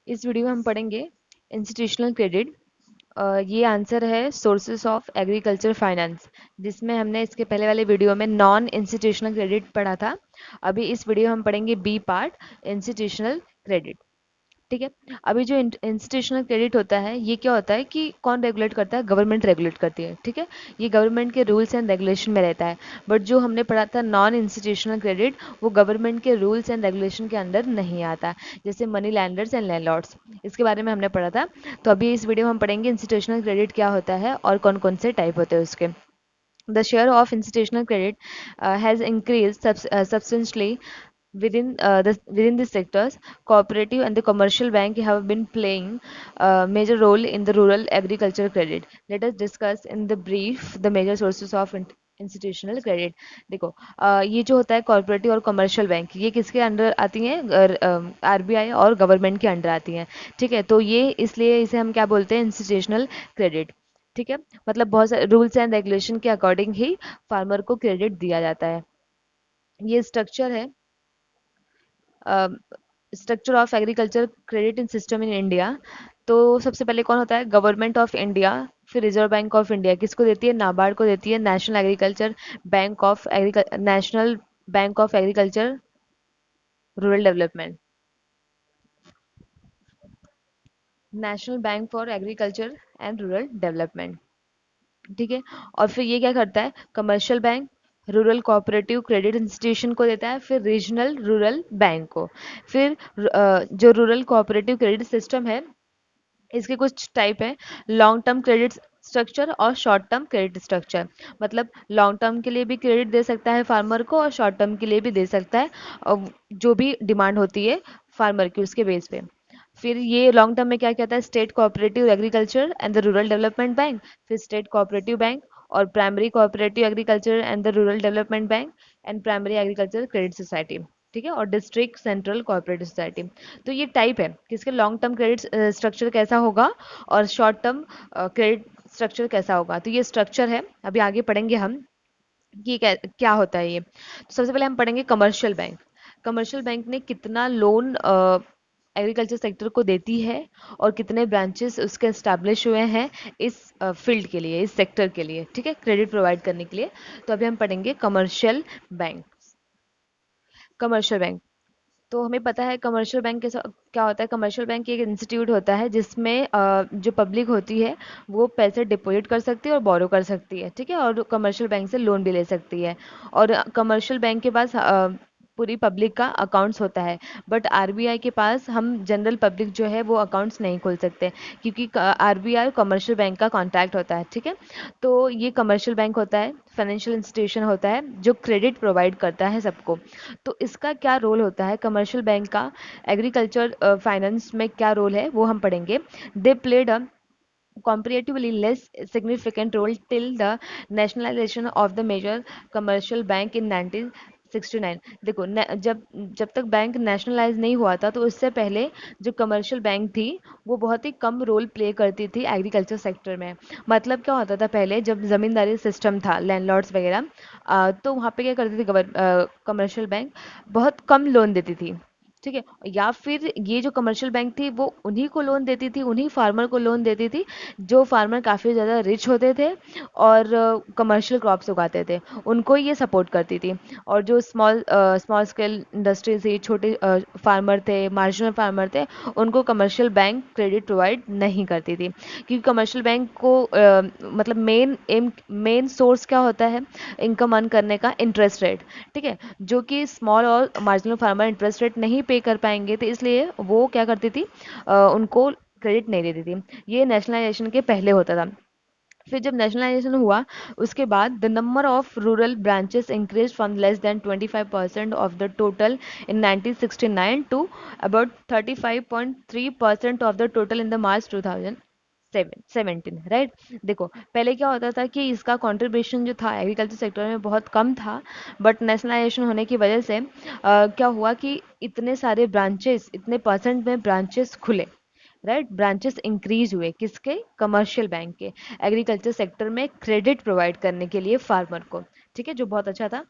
इस वीडियो में हम पढ़ेंगे इंस्टीट्यूशनल क्रेडिट। ये आंसर है सोर्सेस ऑफ एग्रीकल्चर फाइनेंस, जिसमें हमने इसके पहले वाले वीडियो में नॉन इंस्टीट्यूशनल क्रेडिट पढ़ा था। अभी इस वीडियो में हम पढ़ेंगे बी पार्ट, इंस्टीट्यूशनल क्रेडिट। ठीक है। अभी जो इंस्टीट्यूशनल क्रेडिट होता है, ये क्या होता है कि कौन रेगुलेट करता है? गवर्नमेंट रेगुलेट करती है। ठीक है। ये गवर्नमेंट के रूल्स एंड रेगुलेशन में रहता है। बट जो हमने पढ़ा था नॉन इंस्टीट्यूशनल क्रेडिट, वो गवर्नमेंट के रूल्स एंड रेगुलेशन के अंडर नहीं आता, जैसे मनी लैंडर्स एंड लैंडलॉर्ड्स। इसके बारे में हमने पढ़ा था। तो अभी इस वीडियो में हम पढ़ेंगे इंस्टीट्यूशनल क्रेडिट क्या होता है और कौन कौन से टाइप होते हैं उसके। The share of institutional credit has increased substantially within the sectors. Cooperative and the commercial bank have been playing a major role in the rural agriculture credit. Let us discuss in the brief the major sources of institutional credit. देखो, ये जो होता है corporative और commercial bank, ये किसके under आती हैं? आरबीआई और गवर्नमेंट के अंडर आती हैं। ठीक है। तो ये इसलिए इसे हम क्या बोलते हैं? Institutional credit. ठीक है। मतलब बहुत सारे रूल्स एंड रेगुलेशन के अकॉर्डिंग ही फार्मर को क्रेडिट दिया जाता है। ये स्ट्रक्चर है, structure of agriculture credit in system in India. तो सबसे पहले कौन होता है? गवर्नमेंट ऑफ इंडिया, फिर रिजर्व बैंक ऑफ इंडिया किसको देती है? नाबार्ड को देती है। National agriculture bank of national bank of agriculture rural development, national Bank for Agriculture and Rural development. ठीक है। और फिर ये क्या करता है? Commercial bank rural cooperative credit institution को देता है, फिर रीजनल रूरल बैंक को। फिर जो रूरल कोऑपरेटिव क्रेडिट सिस्टम है, इसके कुछ टाइप है: लॉन्ग टर्म क्रेडिट स्ट्रक्चर और शॉर्ट टर्म क्रेडिट स्ट्रक्चर। मतलब लॉन्ग टर्म के लिए भी क्रेडिट दे सकता है फार्मर को और शॉर्ट टर्म के लिए भी दे सकता है, जो भी डिमांड होती है फार्मर की उसके बेस पे। फिर ये लॉन्ग टर्म में क्या कहता है? State cooperative agriculture and the rural development bank, फिर स्टेट कोऑपरेटिव बैंक और primary cooperative agriculture and the rural development bank and primary agriculture credit society. ठीक है। और डिस्ट्रिक्ट सेंट्रल कोऑपरेटिव सोसाइटी। तो ये टाइप है किसके? लॉन्ग टर्म क्रेडिट स्ट्रक्चर कैसा होगा और शॉर्ट टर्म क्रेडिट स्ट्रक्चर कैसा होगा। तो ये स्ट्रक्चर है। अभी आगे पढ़ेंगे हम कि क्या होता है ये। तो सबसे पहले हम पढ़ेंगे कमर्शियल बैंक। कमर्शियल बैंक ने कितना लोन एग्रीकल्चर सेक्टर को देती है और कितने ब्रांचेस उसके एस्टैब्लिश हुए हैं इस फील्ड के लिए, इस सेक्टर के लिए। ठीक है, क्रेडिट प्रोवाइड करने के लिए। तो अभी हम पढ़ेंगे कमर्शियल बैंक। कमर्शियल बैंक, तो हमें पता है कमर्शियल बैंक कैसा क्या होता है। कमर्शियल बैंक एक इंस्टीट्यूट होता है जिसमें जो पब्लिक होती है वो पैसे डिपॉजिट कर सकती है और बोरो कर सकती है। ठीक है। और कमर्शियल बैंक से लोन भी ले सकती है। और कमर्शियल बैंक के पास पूरी पब्लिक का अकाउंट्स होता है। बट आरबीआई के पास हम जनरल पब्लिक जो है वो अकाउंट्स नहीं खोल सकते, क्योंकि आरबीआई और कमर्शियल बैंक का कॉन्ट्रैक्ट होता है। ठीक है। तो ये कमर्शियल बैंक होता है, फाइनेंशियल इंस्टीट्यूशन होता है जो क्रेडिट प्रोवाइड करता है सबको। तो इसका क्या रोल होता है कमर्शियल बैंक का एग्रीकल्चर फाइनेंस में, क्या रोल है वो हम पढ़ेंगे। They played a comparatively less significant role till the nationalization of the major commercial bank in 1969। देखो, जब जब तक बैंक नेशनलाइज नहीं हुआ था, तो उससे पहले जो कमर्शियल बैंक थी वो बहुत ही कम रोल प्ले करती थी एग्रीकल्चर सेक्टर में। मतलब क्या होता था? पहले जब जमींदारी सिस्टम था, लैंडलॉर्ड्स वगैरह, तो वहाँ पे क्या करती थी कमर्शियल बैंक? बहुत कम लोन देती थी। ठीक है। या फिर ये जो कमर्शियल बैंक थी वो उन्हीं को लोन देती थी, उन्हीं फार्मर को लोन देती थी जो फार्मर काफ़ी ज़्यादा रिच होते थे और कमर्शियल क्रॉप्स उगाते थे, उनको ये सपोर्ट करती थी। और जो स्मॉल स्केल इंडस्ट्रीज थी, छोटे फार्मर थे, मार्जिनल फार्मर थे, उनको कमर्शियल बैंक क्रेडिट प्रोवाइड नहीं करती थी। क्योंकि कमर्शियल बैंक को मतलब मेन सोर्स क्या होता है इनकम अर्न करने का? Interest rate. ठीक है। जो कि स्मॉल और मार्जिनल फार्मर इंटरेस्ट रेट नहीं पे कर पाएंगे, तो इसलिए वो क्या करती थी? उनको क्रेडिट नहीं देती थी। ये नेशनलाइजेशन के पहले होता था। फिर जब नेशनलाइजेशन हुआ उसके बाद the number of rural branches increase from less than 25% of the total in 1969 to about 35.3% of the total in the March 2017। Right. देखो, पहले क्या होता था कि इसका कंट्रीब्यूशन जो था एग्रीकल्चर सेक्टर में बहुत कम था। बट नेशनलाइजेशन होने की वजह से क्या हुआ कि इतने सारे ब्रांचेस, इतने परसेंट में ब्रांचेस खुले। राइट। ब्रांचेस इंक्रीज हुए किसके? कमर्शियल बैंक के, एग्रीकल्चर सेक्टर में क्रेडिट प्रोवाइड करने के लिए फार्मर को। ठीक है, जो बहुत अच्छा था।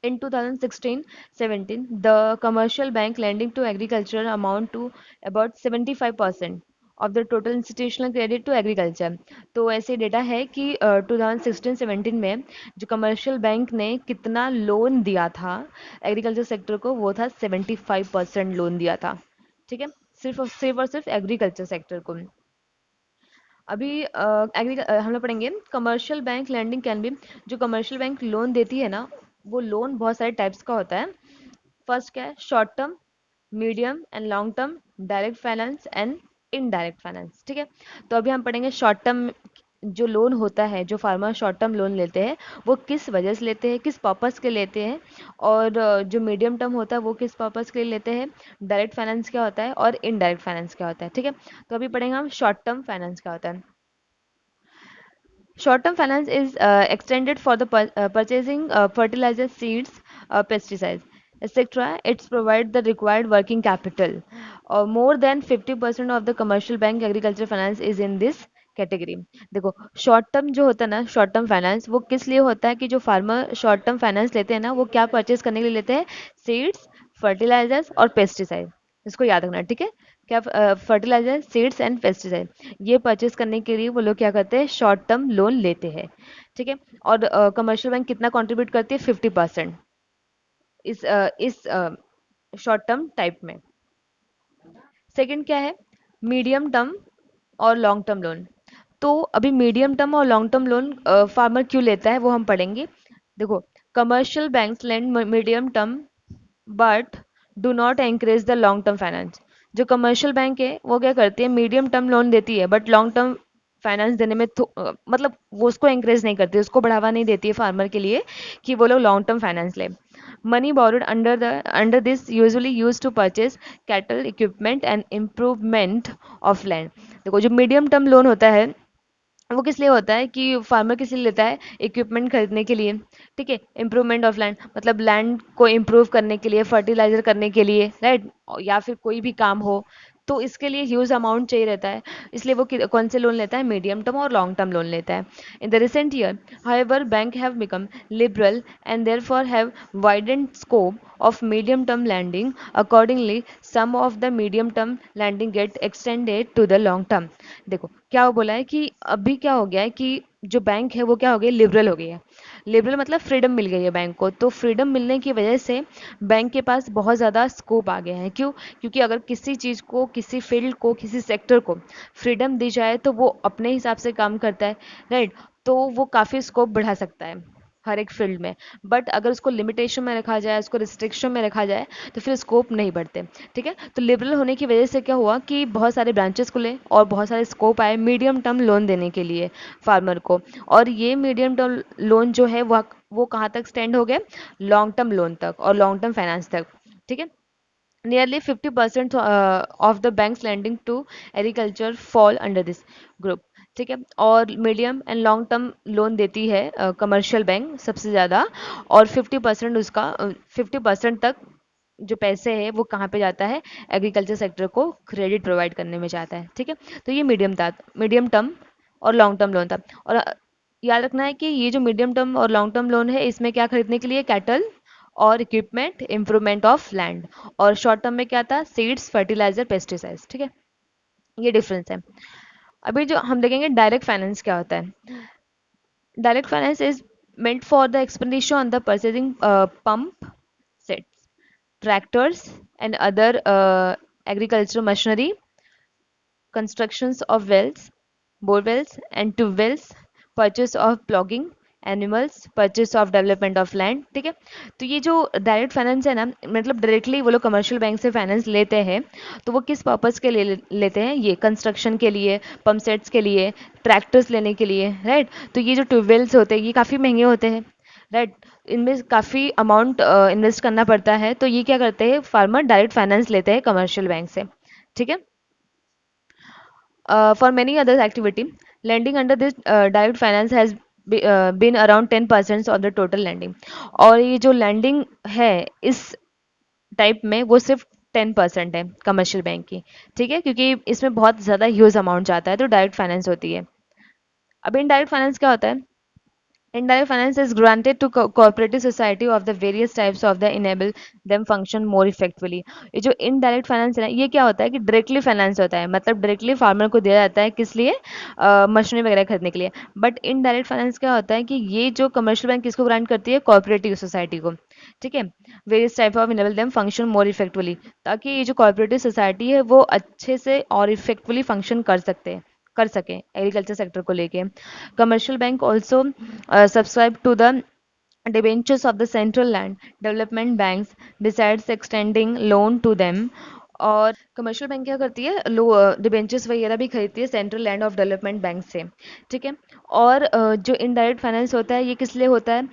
In 2016-17, the commercial bank lending to agriculture amount to about 75% of the total institutional credit to agriculture. तो ऐसे डेटा है कि 2016-17 में जो कमर्शियल बैंक ने कितना लोन दिया था एग्रीकल्चर सेक्टर को, वो था 75% लोन दिया था। ठीक है, सिर्फ और सिर्फ एग्रीकल्चर सेक्टर को। अभी हम लोग पढ़ेंगे commercial bank lending can be. जो कमर्शियल बैंक लोन देती है ना, वो लोन बहुत सारे टाइप्स का होता है। फर्स्ट क्या है, short term, medium and long term, direct finance and indirect finance. ठीक है, तो अभी हम पढ़ेंगे शॉर्ट टर्म। जो लोन होता है, जो फार्मर शॉर्ट टर्म लोन लेते हैं, वो किस वजह से लेते हैं, किस पर्पस के लेते हैं। और जो मीडियम टर्म होता है वो किस पर्पस के लिए लेते हैं। डायरेक्ट फाइनेंस क्या होता है और इनडायरेक्ट फाइनेंस क्या होता है। ठीक है, तो अभी पढ़ेंगे हम शॉर्ट टर्म फाइनेंस क्या होता है। Short-term finance is extended for the purchasing fertilizer, seeds, pesticides, etc. It's provide the required working capital. More than 50% of the commercial bank agriculture finance is in this category. देखो, short term जो होता है ना, short term finance वो किस लिए होता है कि जो फार्मर शॉर्ट टर्म फाइनेंस लेते हैं ना, वो क्या परचेज करने के लिए लेते हैं, सीड्स, फर्टिलाइजर्स और पेस्टिसाइड। इसको याद रखना, ठीक है। क्या, फर्टिलाइजर, सीड्स एंड पेस्टिसाइड, ये परचेज करने के लिए वो लोग क्या करते हैं, शॉर्ट टर्म लोन लेते हैं। ठीक है, और कमर्शियल बैंक कितना कंट्रीब्यूट करती है, 50% इस शॉर्ट टर्म टाइप में। सेकंड क्या है, मीडियम टर्म और लॉन्ग टर्म लोन। तो अभी मीडियम टर्म और लॉन्ग टर्म लोन फार्मर क्यों लेता है वो हम पढ़ेंगे। देखो, commercial banks lend medium term but do not encourage the long term finance. जो कमर्शियल बैंक है वो क्या करती है, मीडियम टर्म लोन देती है बट लॉन्ग टर्म फाइनेंस देने में मतलब वो उसको एंकरेज नहीं करती, उसको बढ़ावा नहीं देती है फार्मर के लिए कि वो लोग लॉन्ग टर्म फाइनेंस ले। Money borrowed under this usually used to purchase cattle equipment and improvement of land। देखो, जो मीडियम टर्म लोन होता है वो किस लिए होता है कि फार्मर किस लिए लेता है, इक्विपमेंट खरीदने के लिए। ठीक है, इम्प्रूवमेंट ऑफ लैंड मतलब लैंड को इम्प्रूव करने के लिए, फर्टिलाइजर करने के लिए, राइट, या फिर कोई भी काम हो तो इसके लिए ह्यूज अमाउंट चाहिए रहता है। इसलिए वो कौन से लोन लेता है, मीडियम टर्म और लॉन्ग टर्म लोन लेता है। In the recent year however bank have become liberal and therefore have widened scope of medium term lending. Accordingly, some of the medium term lending get extended to the long term। देखो, क्या वो बोला है कि अभी क्या हो गया है कि जो बैंक है वो क्या हो गई, लिबरल हो गई है। लिबरल मतलब फ्रीडम मिल गई है बैंक को। तो फ्रीडम मिलने की वजह से बैंक के पास बहुत ज़्यादा स्कोप आ गया है। क्यों, क्योंकि अगर किसी चीज़ को, किसी फील्ड को, किसी सेक्टर को फ्रीडम दी जाए तो वो अपने हिसाब से काम करता है, राइट। तो वो काफ़ी स्कोप बढ़ा सकता है हर एक फील्ड में। बट अगर उसको लिमिटेशन में रखा जाए, उसको रिस्ट्रिक्शन में रखा जाए, तो फिर स्कोप नहीं बढ़ते। ठीक है, तो लिबरल होने की वजह से क्या हुआ कि बहुत सारे ब्रांचेस खुले और बहुत सारे स्कोप आए मीडियम टर्म लोन देने के लिए फार्मर को। और ये मीडियम टर्म लोन जो है वो कहाँ तक स्टैंड हो गए, लॉन्ग टर्म लोन तक और लॉन्ग टर्म फाइनेंस तक। ठीक है, nearly 50% of the banks lending to agriculture fall under this group। ठीक है, और medium and long term loan देती है कमर्शियल बैंक सबसे ज़्यादा। और 50% उसका 50% तक जो पैसे है वो कहाँ पे जाता है, एग्रीकल्चर सेक्टर को क्रेडिट प्रोवाइड करने में जाता है। ठीक है, तो ये मीडियम टर्म और लॉन्ग टर्म लोन था। और याद रखना है कि ये जो मीडियम टर्म और लॉन्ग टर्म लोन है, इसमें क्या खरीदने के लिए, कैटल और इक्विपमेंट, इम्प्रूवमेंट ऑफ लैंड। और शॉर्ट टर्म में क्या था, सीड्स, फर्टिलाइजर, पेस्टिसाइड्स। ठीक है, ये डिफरेंस है। अभी जो हम देखेंगे डायरेक्ट फाइनेंस क्या होता है। Direct finance is meant for the expenditure on the purchasing pump sets, tractors and other agricultural machinery, constructions of wells, bore wells and tube wells, purchase of plugging animals, purchase of development of land. ठीक है, तो ये जो direct finance है ना, मतलब directly वो लोग कमर्शियल बैंक से फाइनेंस लेते हैं। तो वो किस पर्पज़ के लिए लेते हैं, ये कंस्ट्रक्शन के लिए, पंप सेट्स के लिए, ट्रैक्टर्स लेने के लिए, राइट। तो ये जो ट्यूबवेल्स होते हैं ये काफ़ी महंगे होते हैं, राइट। इनमें काफ़ी अमाउंट इन्वेस्ट करना पड़ता है। तो ये क्या करते हैं, फार्मर डायरेक्ट फाइनेंस लेते हैं कमर्शियल बैंक से। ठीक है, for many other activity, lending under this direct finance has been around 10% of the total lending। और ये जो lending है इस टाइप में वो सिर्फ 10% है कमर्शियल बैंक की। ठीक है, क्योंकि इसमें बहुत ज़्यादा ह्यूज अमाउंट जाता है तो डायरेक्ट फाइनेंस होती है। अब इनडायरेक्ट फाइनेंस क्या होता है, Indirect finance is granted to cooperative society of the various types of the enable them function more effectively. ये जो इनडायरेक्ट फाइनेंस है ना, ये क्या होता है कि डायरेक्टली फाइनेंस होता है, मतलब डायरेक्टली फार्मर को दिया जाता है, किस लिए? मशीनरी वगैरह खरीदने के लिए। बट इनडायरेक्ट फाइनेंस क्या होता है कि ये जो कमर्शियल बैंक किसको ग्रांट करती है? कोऑपरेटिव सोसाइटी को। ठीक है, various type of enable them function more effectively, ताकि ये जो कोऑपरेटिव सोसाइटी है वो अच्छे से और इफेक्टिवली फंक्शन कर सके एग्रीकल्चर सेक्टर को लेके। Commercial bank also subscribe to the debentures of the central land development banks besides extending loan to them। और कमर्शियल बैंक क्या करती है? लो डिबेंचर्स वगैरह भी खरीदती है central land of development bank से। ठीक है। और जो इनडायरेक्ट फाइनेंस होता है ये किस लिए होता है?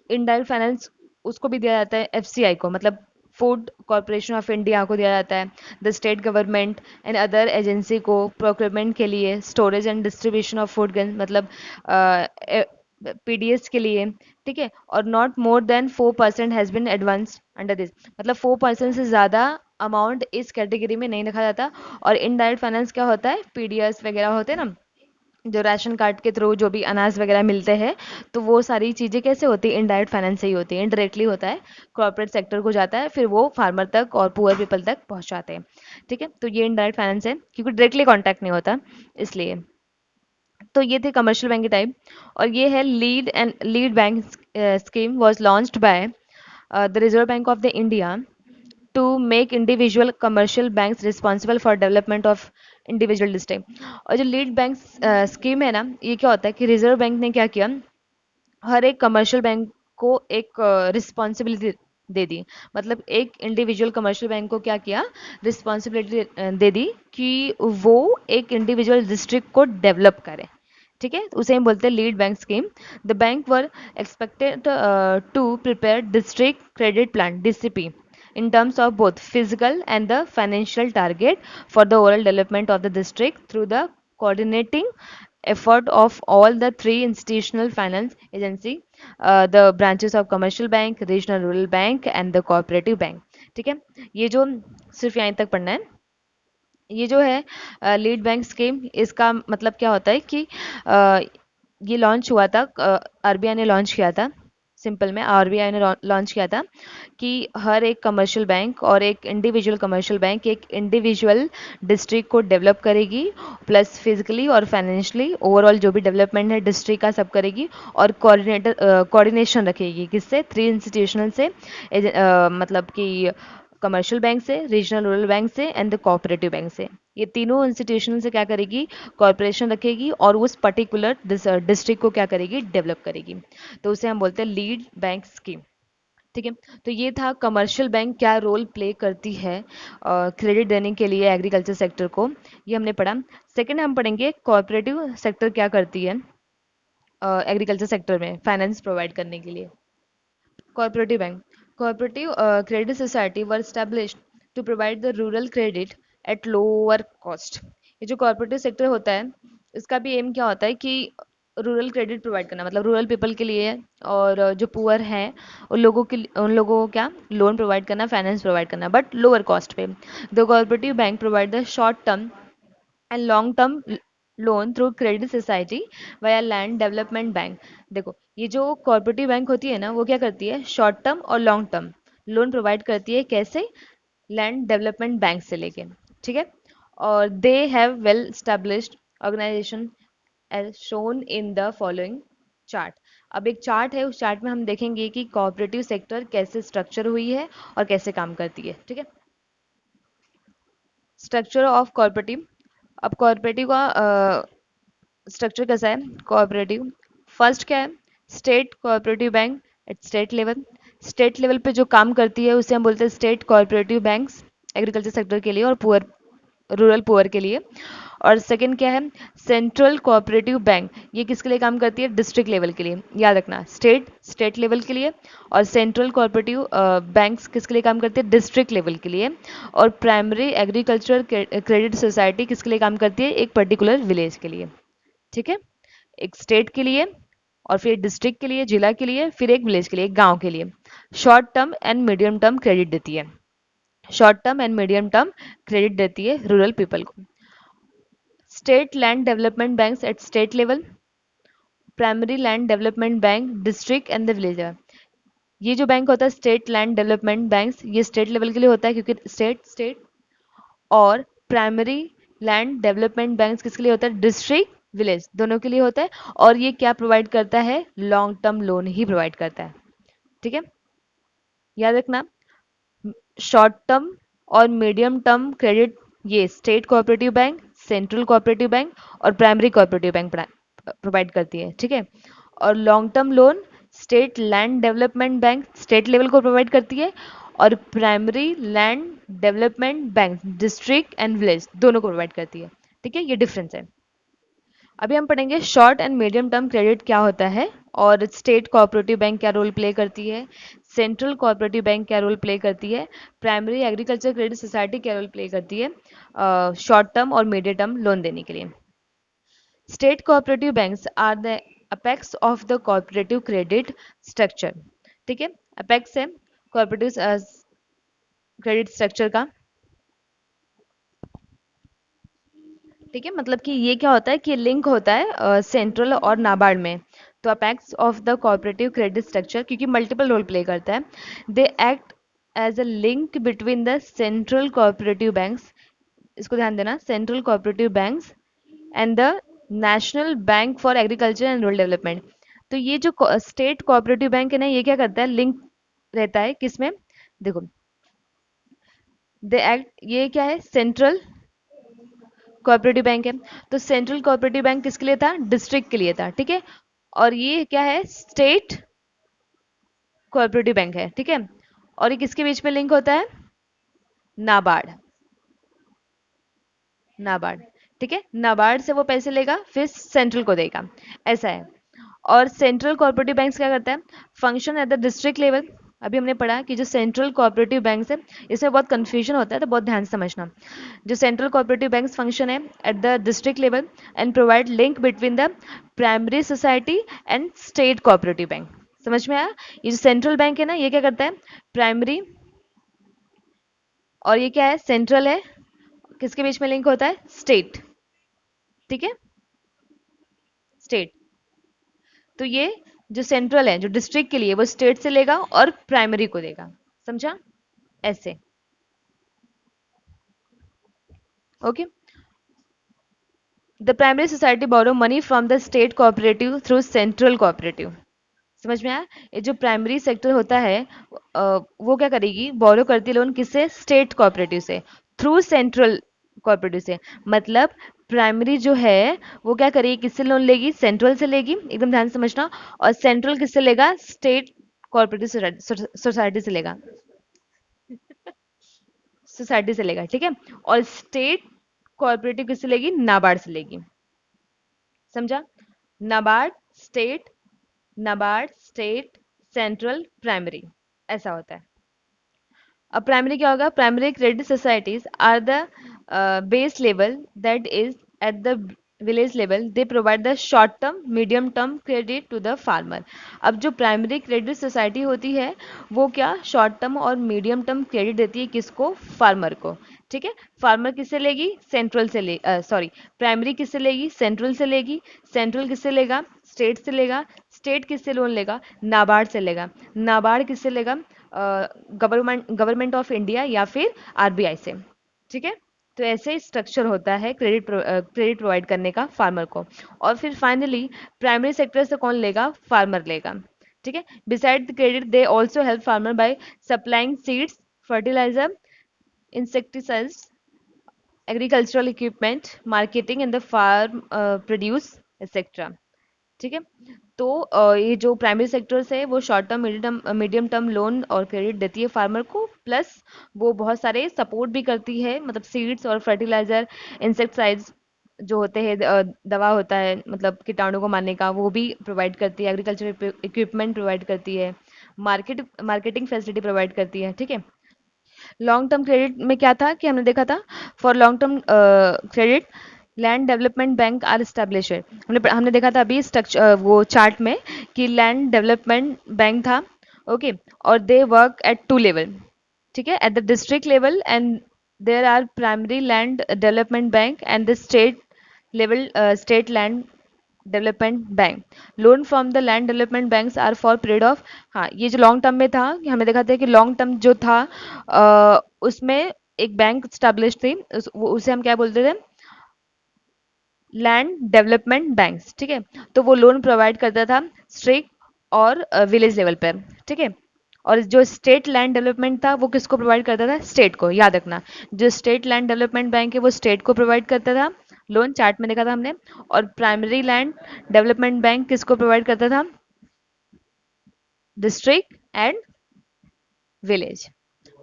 इनडायरेक्ट फाइनेंस उसको भी दिया जाता है एफसीआई को, मतलब फूड कॉरपोरेशन ऑफ इंडिया को दिया जाता है, the state government and other agency को प्रोक्योरमेंट के लिए, storage and distribution of food gun, मतलब पीडीएस के लिए। ठीक है। और not more than 4% has been advance under this, मतलब 4% से ज़्यादा अमाउंट इस कैटेगरी में नहीं रखा जाता। और इनडायरेक्ट फाइनेंस क्या होता है? पीडीएस वगैरह होते हैं ना, जो राशन कार्ड के थ्रू जो भी अनाज वगैरह मिलते हैं, तो वो सारी चीज़ें कैसे होती है? इनडायरेक्ट फाइनेंस से ही होती है, इनडायरेक्टली होता है, कॉर्पोरेट सेक्टर को जाता है, फिर वो फार्मर तक और पुअर पीपल तक पहुंचाते हैं। ठीक है, तो ये इनडायरेक्ट फाइनेंस है, क्योंकि डायरेक्टली कॉन्टैक्ट नहीं होता इसलिए। तो ये थे कमर्शियल बैंक के टाइप। और ये है lead bank scheme was launched by the Reserve Bank of the India to make individual commercial banks responsible for development of individual district. और जो लीड बैंक स्कीम है ना, ये क्या होता है कि रिजर्व बैंक ने क्या किया, हर एक कमर्शियल बैंक को एक रिस्पॉन्सिबिलिटी दे दी। मतलब एक इंडिविजुअल कमर्शियल बैंक को क्या किया? रिस्पॉन्सिबिलिटी दे दी कि वो एक इंडिविजुअल डिस्ट्रिक्ट को डेवलप करे। ठीक है, तो उसे हम बोलते हैं lead bank scheme. The bank were expected to prepare district credit plan DCP in terms of both physical and the financial target for the overall development of the district through the coordinating effort of all the three institutional finance agency, the branches of commercial bank, regional rural bank and the cooperative bank। ठीक है, ये जो सिर्फ यहाँ तक पढ़ना है। ये जो है लीड बैंक स्कीम, इसका मतलब क्या होता है कि अ, ये लॉन्च हुआ था, आरबीआई ने लॉन्च किया था। सिंपल में आरबीआई ने लॉन्च किया था कि हर एक कमर्शियल बैंक और एक इंडिविजुअल कमर्शियल बैंक एक इंडिविजुअल डिस्ट्रिक्ट को डेवलप करेगी, प्लस फिजिकली और फाइनेंशियली ओवरऑल जो भी डेवलपमेंट है डिस्ट्रिक्ट का सब करेगी। और कोऑर्डिनेशन रखेगी किससे? थ्री इंस्टीट्यूशनल से, मतलब कि कमर्शियल बैंक से, रीजनल रूरल बैंक से एंड द कोऑपरेटिव बैंक से। ये तीनों इंस्टीट्यूशन से क्या करेगी? कॉर्पोरेशन रखेगी और उस पर्टिकुलर डिस्ट्रिक्ट को क्या करेगी? डेवलप करेगी। तो उसे हम बोलते हैं लीड बैंक स्कीम। ठीक है, तो ये था कमर्शियल बैंक क्या रोल प्ले करती है क्रेडिट देने के लिए एग्रीकल्चर सेक्टर को, ये हमने पढ़ा। सेकंड हम पढ़ेंगे कोऑपरेटिव सेक्टर क्या करती है एग्रीकल्चर सेक्टर में फाइनेंस प्रोवाइड करने के लिए। Cooperative Bank. Cooperative Credit Society were established to provide the rural credit at lower cost। ये जो कॉर्पोरेटिव सेक्टर होता है, इसका भी एम क्या होता है कि रूरल क्रेडिट प्रोवाइड करना, मतलब रूरल पीपल के लिए और जो पुअर हैं उन लोगों को क्या लोन प्रोवाइड करना, फाइनेंस प्रोवाइड करना, बट लोअर कॉस्ट पे। The cooperative bank provide the short term and long term loan through credit society via land development bank. देखो, ये जो कॉर्पोरेटिव बैंक होती है ना, वो क्या करती है? शॉर्ट टर्म और लॉन्ग टर्म लोन प्रोवाइड करती है। कैसे? लैंड डेवलपमेंट बैंक से लेके। ठीक है, और they have well established organisation as shown in the following chart. अब एक चार्ट है, उस चार्ट में हम देखेंगे कि कोऑपरेटिव सेक्टर कैसे स्ट्रक्चर हुई है और कैसे काम करती है। ठीक है, स्ट्रक्चर ऑफ कोऑपरेटिव। अब कोऑपरेटिव का स्ट्रक्चर कैसा है? कोऑपरेटिव फर्स्ट क्या है? State cooperative bank at state level. State level पे जो काम करती है उसे हम बोलते हैं state cooperative banks agriculture sector के लिए और पुअर रूरल पुअर के लिए। और सेकंड क्या है? सेंट्रल कोऑपरेटिव बैंक, ये किसके लिए काम करती है? डिस्ट्रिक्ट लेवल के लिए, याद रखना, स्टेट लेवल के लिए। और सेंट्रल कोऑपरेटिव बैंक्स किसके लिए काम करती है? डिस्ट्रिक्ट लेवल के लिए। और प्राइमरी एग्रीकल्चर क्रेडिट सोसाइटी किसके लिए काम करती है? एक पर्टिकुलर विलेज के लिए। ठीक है, एक स्टेट के लिए और फिर डिस्ट्रिक्ट के लिए, जिला के लिए, फिर एक विलेज के लिए, एक गांव के लिए। Short term and medium term credit देती है, short term and medium term credit देती है रूरल पीपल को। State land development banks at state level primary land development bank district and the village. ये जो बैंक होता है स्टेट लैंड डेवलपमेंट बैंक्स, ये स्टेट लेवल के लिए होता है क्योंकि स्टेट स्टेट। और प्राइमरी लैंड डेवलपमेंट बैंक्स किसके लिए होता है? डिस्ट्रिक्ट विलेज दोनों के लिए होता है। और ये क्या प्रोवाइड करता है? लॉन्ग टर्म लोन ही प्रोवाइड करता है। ठीक है, याद रखना। शॉर्ट टर्म और मीडियम टर्म क्रेडिट ये state cooperative bank, central cooperative bank और प्राइमरी कोऑपरेटिव बैंक प्रोवाइड करती है। ठीक है, और long term loan state land development bank state level को प्रोवाइड करती है, और primary land development bank district and village दोनों को प्रोवाइड करती है। ठीक है, ये डिफरेंस है। अभी हम पढ़ेंगे short and medium term credit क्या होता है, और स्टेट कोऑपरेटिव बैंक क्या रोल प्ले करती है, सेंट्रल कोऑपरेटिव बैंक क्या रोल प्ले करती है, प्राइमरी एग्रीकल्चर क्रेडिट सोसाइटी क्या रोल प्ले करती है शॉर्ट टर्म और मीडियम टर्म लोन देने के लिए। State cooperative banks are the apex of the cooperative credit structure. ठीक है, अपेक्स है कोऑपरेटिव क्रेडिट स्ट्रक्चर का। ठीक है, मतलब कि ये क्या होता है कि लिंक होता है सेंट्रल और नाबार्ड में। तो apex of the cooperative credit structure क्योंकि मल्टीपल रोल प्ले करता है, they act as a link between the central cooperative banks, इसको ध्यान देना, central cooperative banks and the National Bank for Agriculture and Rural Development. तो ये जो state cooperative bank है ना, ये क्या करता है? लिंक रहता है किसमें? देखो, दे एक्ट, ये क्या है? सेंट्रल कोऑपरेटिव बैंक है। तो सेंट्रल कोऑपरेटिव बैंक किसके लिए था? डिस्ट्रिक्ट के लिए था। ठीक है, और ये क्या है? स्टेट कोऑपरेटिव बैंक है। ठीक है, और ये किसके बीच में लिंक होता है? नाबार्ड, नाबार्ड। ठीक है, नाबार्ड से वो पैसे लेगा फिर सेंट्रल को देगा, ऐसा है। और सेंट्रल कोऑपरेटिव बैंक्स क्या करता है? Function at the district level. अभी हमने पढ़ा कि जो सेंट्रल कोऑपरेटिव बैंक्स है, इसमें बहुत कंफ्यूजन होता है, तो बहुत ध्यान से समझना। जो सेंट्रल कोऑपरेटिव बैंक्स फंक्शन है at the district level and provide link between the primary society and state cooperative bank. समझ में आया? ये जो सेंट्रल बैंक है ना, ये क्या करता है? प्राइमरी, और ये क्या है? सेंट्रल है, किसके बीच में लिंक होता है? स्टेट। ठीक है, स्टेट। तो ये जो सेंट्रल है, जो डिस्ट्रिक्ट के लिए, वो स्टेट से लेगा और प्राइमरी को देगा। समझा? ऐसे। Okay, the primary society borrow money from the state cooperative through central cooperative. समझ में आया? ये जो प्राइमरी सेक्टर होता है वो क्या करेगी? बोरो करती है लोन किससे? स्टेट कोऑपरेटिव से, थ्रू सेंट्रल कोऑपरेटिव से। मतलब प्राइमरी जो है वो क्या करेगी? किससे लोन लेगी? सेंट्रल से लेगी, एकदम ध्यान से समझना। और सेंट्रल किससे लेगा? स्टेट कोऑपरेटिव सोसाइटी से लेगा, सोसाइटी से लेगा। ठीक है, और स्टेट कोऑपरेटिव किससे लेगी? नाबार्ड से लेगी। समझा? NABARD state, NABARD state, central, primary, ऐसा होता है। अब प्राइमरी क्या होगा? Primary credit societies are the base level that is at the village level, they provide the short term medium term credit to the farmer. अब जो प्राइमरी क्रेडिट सोसाइटी होती है वो क्या शॉर्ट टर्म और मीडियम टर्म क्रेडिट देती है? किसको? फार्मर को। ठीक है, फार्मर किससे लेगी? सेंट्रल से ले, सॉरी, प्राइमरी किससे लेगी? सेंट्रल से लेगी। सेंट्रल किससे लेगा? स्टेट से लेगा। स्टेट किससे लोन लेगा? नाबार्ड से लेगा। नाबार्ड किससे लेगा? गवर्नमेंट ऑफ इंडिया या फिर आरबीआई से। ठीक है, तो ऐसे स्ट्रक्चर होता है क्रेडिट प्रोवाइड करने का फार्मर को। और फिर फाइनली प्राइमरी सेक्टर से कौन लेगा? फार्मर लेगा। ठीक है, beside the credit they also help farmer by supplying seeds, fertiliser, insecticides, agricultural equipment, marketing and the farm produce etc। ठीक है, तो ये जो प्राइमरी सेक्टर्स है वो short term medium term loan और क्रेडिट देती है फार्मर को, प्लस वो बहुत सारे सपोर्ट भी करती है, मतलब सीड्स और फर्टिलाइजर, इंसेक्टिसाइड्स जो होते हैं, दवा होता है मतलब कीटाणु को मारने का, वो भी प्रोवाइड करती है, एग्रीकल्चर इक्विपमेंट प्रोवाइड करती है, मार्केटिंग फैसिलिटी प्रोवाइड करती है। ठीक है, लॉन्ग टर्म क्रेडिट में क्या था कि हमने देखा था, for long term credit land development bank are established. हमने देखा था अभी स्ट्रक्चर वो चार्ट में कि लैंड डेवलपमेंट बैंक था। ओके, और they work at two level. ठीक है, at the district level and there are primary land development bank and the state level state land development bank, loan from the land development banks are for period of, हाँ ये जो long term में था कि हमें देखा था कि लॉन्ग टर्म जो था उसमें एक बैंक स्टैब्लिश थी, उसे हम क्या बोलते थे, लैंड डेवलपमेंट बैंक्स, ठीक है। तो वो लोन प्रोवाइड करता था स्ट्रिक्ट और विलेज लेवल पर, ठीक है। और जो स्टेट लैंड डेवलपमेंट था वो किसको प्रोवाइड करता था, स्टेट को, याद रखना। जो स्टेट लैंड डेवलपमेंट बैंक है वो स्टेट को प्रोवाइड करता था, लोन चार्ट में देखा था हमने। और प्राइमरी लैंड डेवलपमेंट बैंक किसको प्रोवाइड करता था, district and village.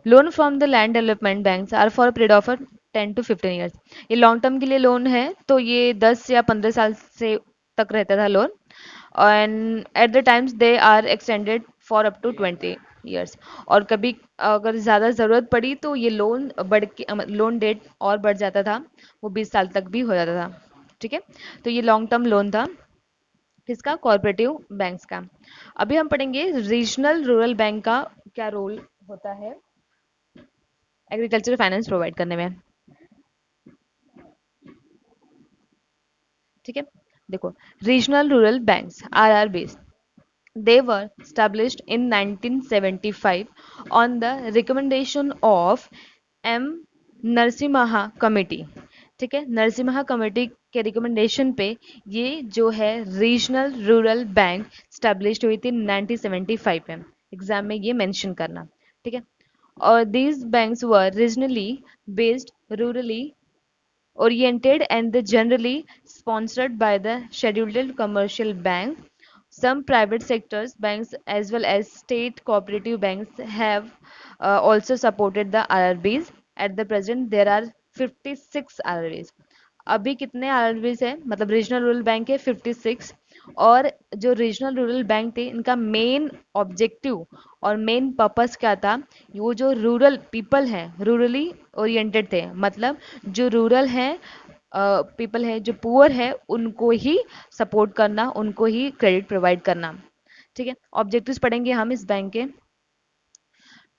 Loan from the land development banks are for period of 10 to 15 years. ये लॉन्ग टर्म के लिए लोन है, तो ये 10 या 15 साल से तक रहता था loan. And at the times they are extended for up to 20 years. और कभी अगर ज़्यादा ज़रूरत पड़ी तो ये लोन बढ़ के लोन डेट और बढ़ जाता था, वो 20 साल तक भी हो जाता था, ठीक है। तो ये लॉन्ग टर्म लोन था किसका, कॉर्पोरेटिव बैंक्स का। अभी हम पढ़ेंगे रीजनल रूरल बैंक का क्या रोल होता है एग्रीकल्चर फाइनेंस प्रोवाइड करने में, ठीक है। देखो, regional rural banks RRB, they were established in 1975 on the recommendation of M Narasimha committee, ठीक है। नरसिम्हा कमेटी के रिकमेंडेशन पे ये जो है रीजनल रूरल बैंक स्टैब्लिश्ड हुई थी 1975 में। एग्जाम में ये मेंशन करना, ठीक है। और these banks were regionally based, rurally oriented, and they generally sponsored by the scheduled commercial bank. Some private sectors banks as well as state cooperative banks have also supported the RRBs. At the present, there are 56 RRBs. अभी कितने RRBs है, मतलब regional rural bank है 56। और जो regional rural bank थे इनका main objective और मेन पर्पस क्या था, वो जो रूरल पीपल हैं रूरली ओरिएंटेड थे, मतलब जो रूरल हैं पीपल है, जो पुअर है, उनको ही सपोर्ट करना, उनको ही क्रेडिट प्रोवाइड करना, ठीक है। ऑब्जेक्टिव्स पढ़ेंगे हम इस बैंक के।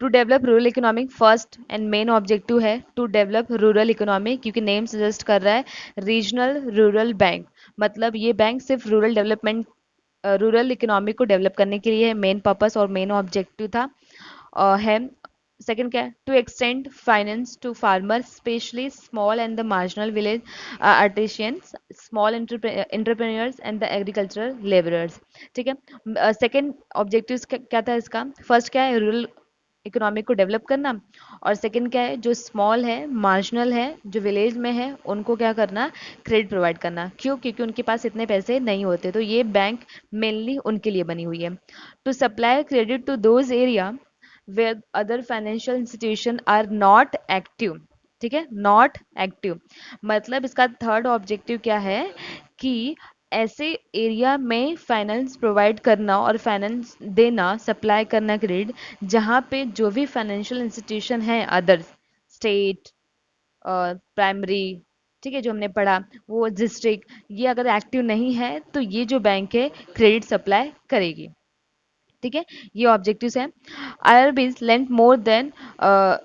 To develop rural economic, first and main objective है टू डेवलप रूरल इकोनॉमी, क्योंकि नेम सजेस्ट कर रहा है रीजनल रूरल बैंक, मतलब ये बैंक सिर्फ रूरल डेवलपमेंट, रूरल इकोनॉमी को डेवलप करने के लिए मेन पर्पस और मेन ऑब्जेक्टिव था है। सेकंड क्या है, to extend finance to farmer specially small and the marginal village artisans, small entrepreneurs and the agricultural labourers, ठीक है। सेकंड ऑब्जेक्टिव क्या था इसका, फर्स्ट क्या है, रूरल इकोनॉमी को डेवलप करना। और सेकंड क्या है, जो स्मॉल है मार्जिनल है जो विलेज में है उनको क्या करना, क्रेडिट प्रोवाइड करना। क्यों, क्योंकि उनके पास इतने पैसे नहीं होते, तो ये बैंक मेनली उनके लिए बनी हुई है। To supply credit to those area where other financial institution are not active, ठीक है, नॉट एक्टिव। मतलब इसका थर्ड ऑब्जेक्टिव क्या है कि ऐसे एरिया में फाइनेंस प्रोवाइड करना और फाइनेंस देना, सप्लाई करना क्रेडिट, जहाँ पे जो भी फाइनेंशियल इंस्टीट्यूशन है अदर स्टेट प्राइमरी, ठीक है, जो हमने पढ़ा, वो डिस्ट्रिक्ट, ये अगर एक्टिव नहीं है तो ये जो बैंक है क्रेडिट सप्लाई करेगी, ठीक है। ये ऑब्जेक्टिव्स हैं। IRBs lent more than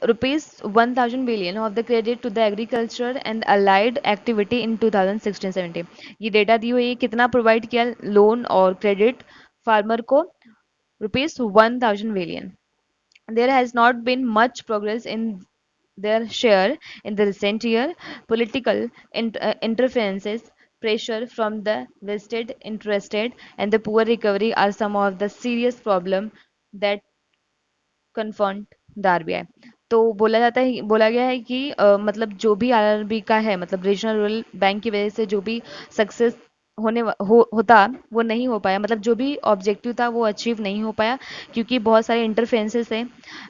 rupees 1000 billion of the credit to the agriculture and allied activity in 2016-17। ये डेटा दी हुई है, कितना प्रोवाइड किया लोन और क्रेडिट फार्मर को, rupees 1000 billion। There has not been much progress in their share in the recent year. Political interferences, pressure from the vested interested, and the poor recovery are some of the serious problems that confront the RBI। तो बोला गया है कि मतलब जो भी RRB का है, मतलब रीजनल रूरल बैंक की वजह से जो भी सक्सेस होता वो नहीं हो पाया, मतलब जो भी ऑब्जेक्टिव था वो अचीव नहीं हो पाया, क्योंकि बहुत सारे इंटरफेरेंसेस थे,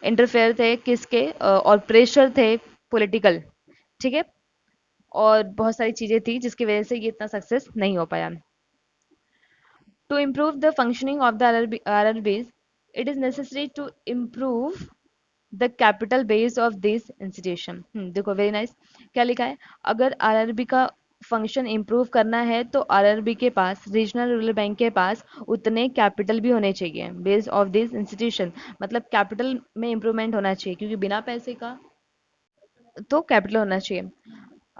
इंटरफेयर थे किसके और प्रेशर थे पॉलिटिकल, ठीक है। और बहुत सारी चीजें थी जिसकी वजह से ये इतना सक्सेस नहीं हो पाया। To improve the functioning of the RRBs, it is necessary to improve the capital base of this institution। देखो वेरी नाइस, क्या लिखा है, अगर आरआरबी का फंक्शन इम्प्रूव करना है तो आरआरबी के पास, रीजनल रूरल बैंक के पास उतने कैपिटल भी होने चाहिए बेस ऑफ दिस इंस्टीट्यूशन, मतलब कैपिटल में इम्प्रूवमेंट होना चाहिए, क्योंकि बिना पैसे का तो कैपिटल होना चाहिए।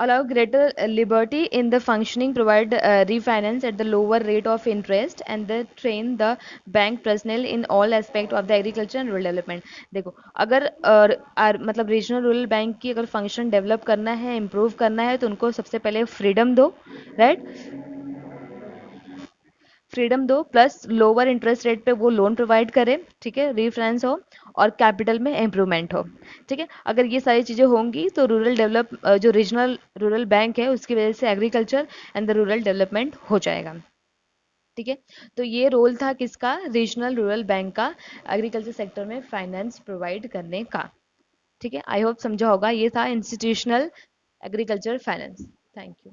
allow greater liberty in the functioning, provide refinance at the lower rate of interest, and they train the bank personnel in all aspect of the agriculture and rural development. देखो, अगर मतलब रीजनल रूरल बैंक की अगर function develop करना है, improve करना है, तो उनको सबसे पहले फ्रीडम दो, राइट? फ्रीडम दो, प्लस लोअर इंटरेस्ट रेट पे वो लोन प्रोवाइड करे, ठीक है, रीफाइनेंस हो, और कैपिटल में इम्प्रूवमेंट हो, ठीक है। अगर ये सारी चीज़ें होंगी तो रूरल डेवलप जो रीजनल रूरल बैंक है उसकी वजह से agriculture and the rural development हो जाएगा, ठीक है। तो ये रोल था किसका, रीजनल रूरल बैंक का एग्रीकल्चर सेक्टर में फाइनेंस प्रोवाइड करने का, ठीक है। आई होप समझा होगा, ये था institutional agriculture finance. Thank you.